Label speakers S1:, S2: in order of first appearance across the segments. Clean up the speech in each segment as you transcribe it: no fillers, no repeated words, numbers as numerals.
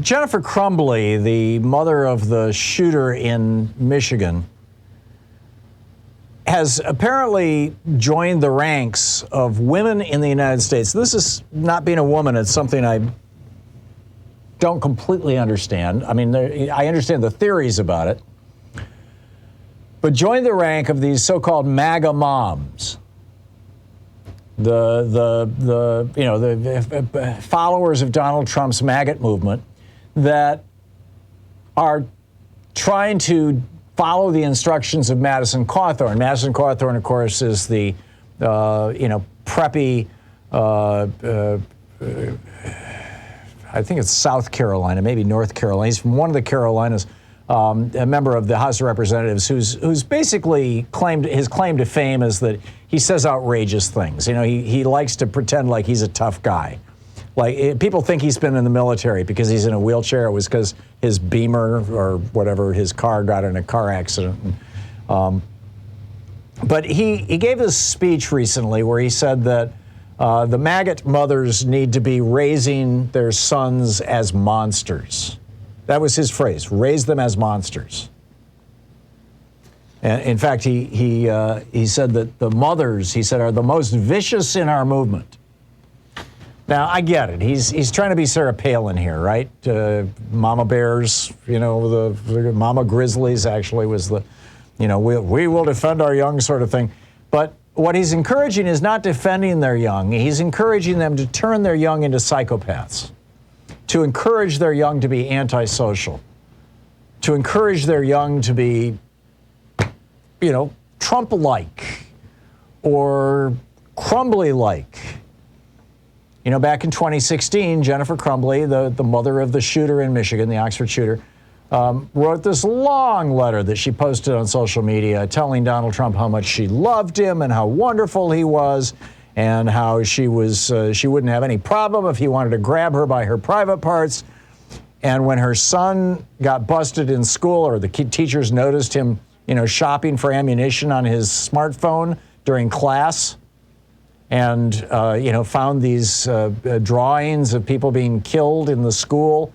S1: Jennifer Crumbley, the mother of the shooter in Michigan, has apparently joined the ranks of women in the United States. This is not being a woman. It's something I don't completely understand. I mean, I understand the theories about it. But joined the rank of these so-called MAGA moms. The followers of Donald Trump's MAGA movement that are trying to follow the instructions of Madison Cawthorn. Madison Cawthorn, of course, is the preppy. I think it's South Carolina, maybe North Carolina. He's from one of the Carolinas. A member of the House of Representatives who's basically his claim to fame is that he says outrageous things. You know, he likes to pretend like he's a tough guy. Like, people think he's been in the military because he's in a wheelchair. It was because his Beamer or whatever, his car got in a car accident. But he gave a speech recently where he said that the MAGA mothers need to be raising their sons as monsters. That was his phrase, raise them as monsters. And in fact, he said that the mothers, he said, are the most vicious in our movement. Now, I get it. He's trying to be Sarah Palin here, right? Mama Bears, the Mama Grizzlies actually was the, we will defend our young sort of thing. But what he's encouraging is not defending their young. He's encouraging them to turn their young into psychopaths, to encourage their young to be antisocial, to encourage their young to be, Trump-like or Crumbley-like. Back in 2016, Jennifer Crumbley, the mother of the shooter in Michigan, the Oxford shooter, wrote this long letter that she posted on social media telling Donald Trump how much she loved him and how wonderful he was and how she wouldn't have any problem if he wanted to grab her by her private parts. And when her son got busted in school, or the teachers noticed him, shopping for ammunition on his smartphone during class, and found these drawings of people being killed in the school,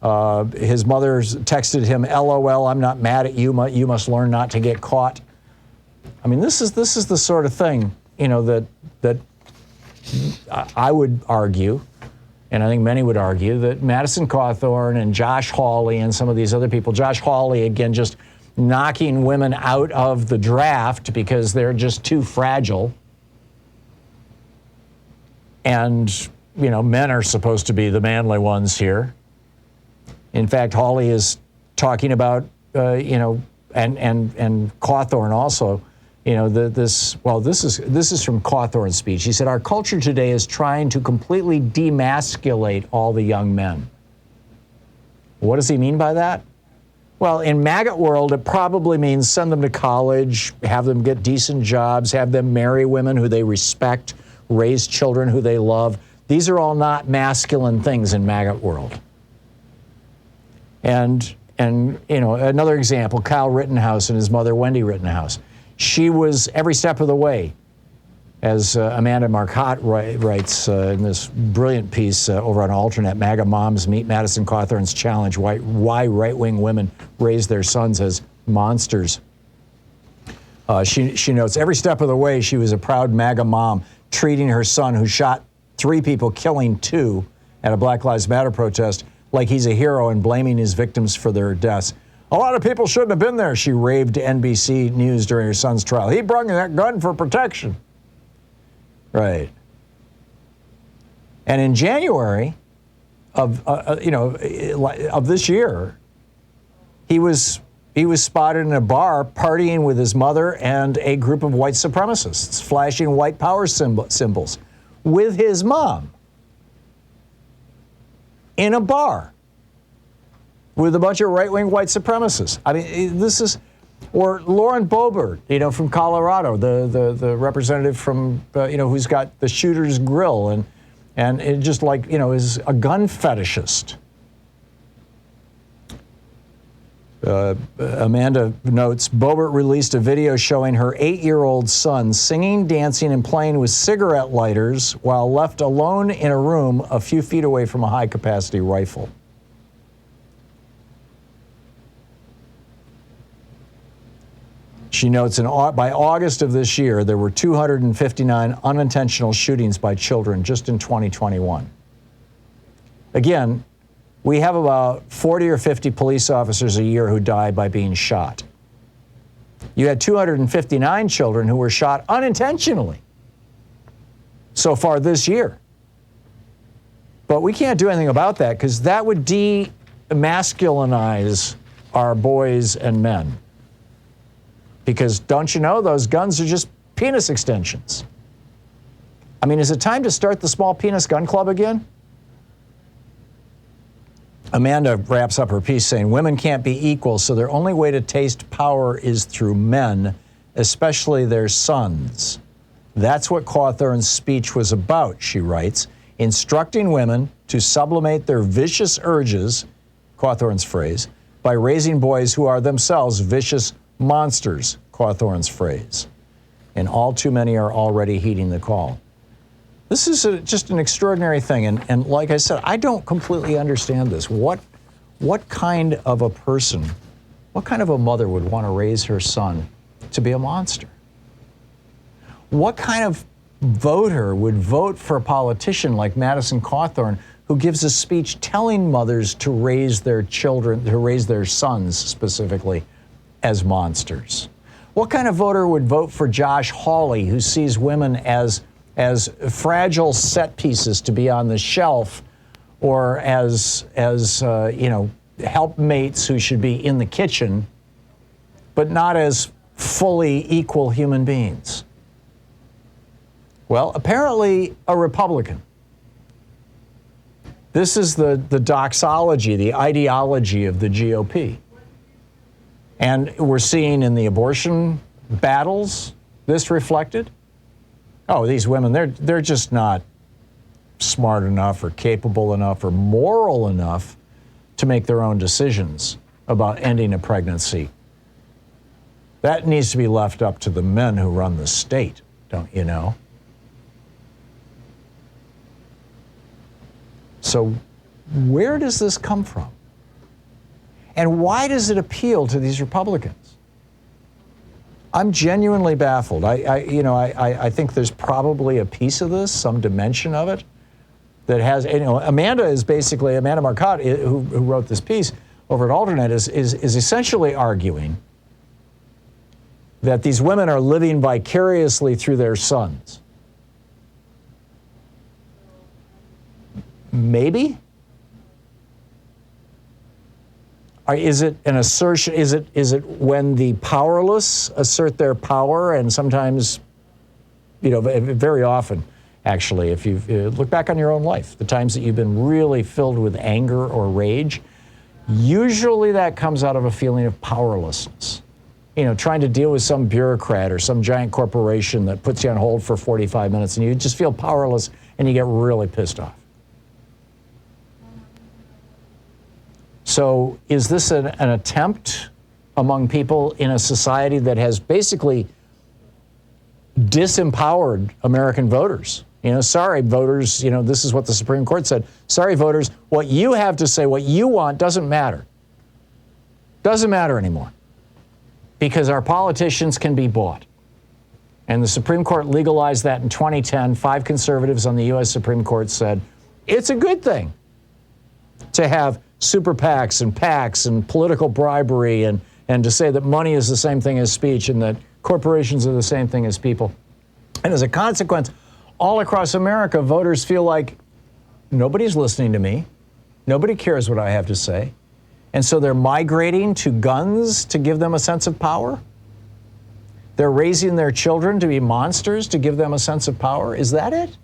S1: his mother texted him, "LOL, I'm not mad at you. You must learn not to get caught." I mean, this is the sort of thing, that I would argue, and I think many would argue, that Madison Cawthorn and Josh Hawley and some of these other people, Josh Hawley, again, just knocking women out of the draft because they're just too fragile. And, men are supposed to be the manly ones here. In fact, Hawley is talking about, and Cawthorn also, this is from Cawthorn's speech. He said, our culture today is trying to completely demasculate all the young men. What does he mean by that? Well, in MAGA world, it probably means send them to college, have them get decent jobs, have them marry women who they respect, raise children who they love. These are all not masculine things in MAGA world. And another example, Kyle Rittenhouse and his mother, Wendy Rittenhouse. She was every step of the way, as Amanda Marcotte writes in this brilliant piece over on Alternet, MAGA Moms Meet Madison Cawthorn's Challenge, why right-wing women raise their sons as monsters. She notes, every step of the way, she was a proud MAGA mom, treating her son, who shot 3 people, killing 2 at a Black Lives Matter protest, like he's a hero and blaming his victims for their deaths. A lot of people shouldn't have been there, she raved to NBC News during her son's trial. He brought that gun for protection. Right. And in January of this year, he was spotted in a bar partying with his mother and a group of white supremacists, flashing white power symbols with his mom in a bar with a bunch of right-wing white supremacists. I mean, this is, or Lauren Boebert, from Colorado, the representative from, who's got the Shooter's Grill and it just is a gun fetishist. Amanda notes, Boebert released a video showing her 8-year-old son singing, dancing, and playing with cigarette lighters while left alone in a room a few feet away from a high-capacity rifle. She notes by August of this year, there were 259 unintentional shootings by children just in 2021. Again, we have about 40 or 50 police officers a year who die by being shot. You had 259 children who were shot unintentionally so far this year. But we can't do anything about that because that would demasculinize our boys and men. Because don't you know, those guns are just penis extensions. I mean, is it time to start the small penis gun club again? Amanda wraps up her piece saying, women can't be equal, so their only way to taste power is through men, especially their sons. That's what Cawthorn's speech was about, she writes, instructing women to sublimate their vicious urges, Cawthorn's phrase, by raising boys who are themselves vicious monsters, Cawthorn's phrase. And all too many are already heeding the call. This is just an extraordinary thing. And like I said, I don't completely understand this. What kind of a person, what kind of a mother would want to raise her son to be a monster? What kind of voter would vote for a politician like Madison Cawthorn who gives a speech telling mothers to raise their children, to raise their sons specifically, as monsters? What kind of voter would vote for Josh Hawley, who sees women as fragile set pieces to be on the shelf, or as helpmates who should be in the kitchen, but not as fully equal human beings? Well, apparently a Republican. This is the doxology, the ideology of the GOP. And we're seeing in the abortion battles this reflected. Oh, these women, they're just not smart enough or capable enough or moral enough to make their own decisions about ending a pregnancy. That needs to be left up to the men who run the state, don't you know? So where does this come from? And why does it appeal to these Republicans? I'm genuinely baffled. I think there's probably a piece of this, some dimension of it, that has, Amanda Marcotte, who wrote this piece over at Alternet, is essentially arguing that these women are living vicariously through their sons. Maybe? Is it an assertion? Is it when the powerless assert their power? And sometimes, very often, actually, if you look back on your own life, the times that you've been really filled with anger or rage, usually that comes out of a feeling of powerlessness. Trying to deal with some bureaucrat or some giant corporation that puts you on hold for 45 minutes and you just feel powerless and you get really pissed off. So is this an attempt among people in a society that has basically disempowered American voters? Sorry, voters, this is what the Supreme Court said. Sorry, voters, what you have to say, what you want doesn't matter. Doesn't matter anymore because our politicians can be bought. And the Supreme Court legalized that in 2010. 5 conservatives on the U.S. Supreme Court said it's a good thing to have super PACs and PACs and political bribery and to say that money is the same thing as speech and that corporations are the same thing as people. And as a consequence, all across America, voters feel like nobody's listening to me. Nobody cares what I have to say. And so they're migrating to guns to give them a sense of power. They're raising their children to be monsters to give them a sense of power. Is that it?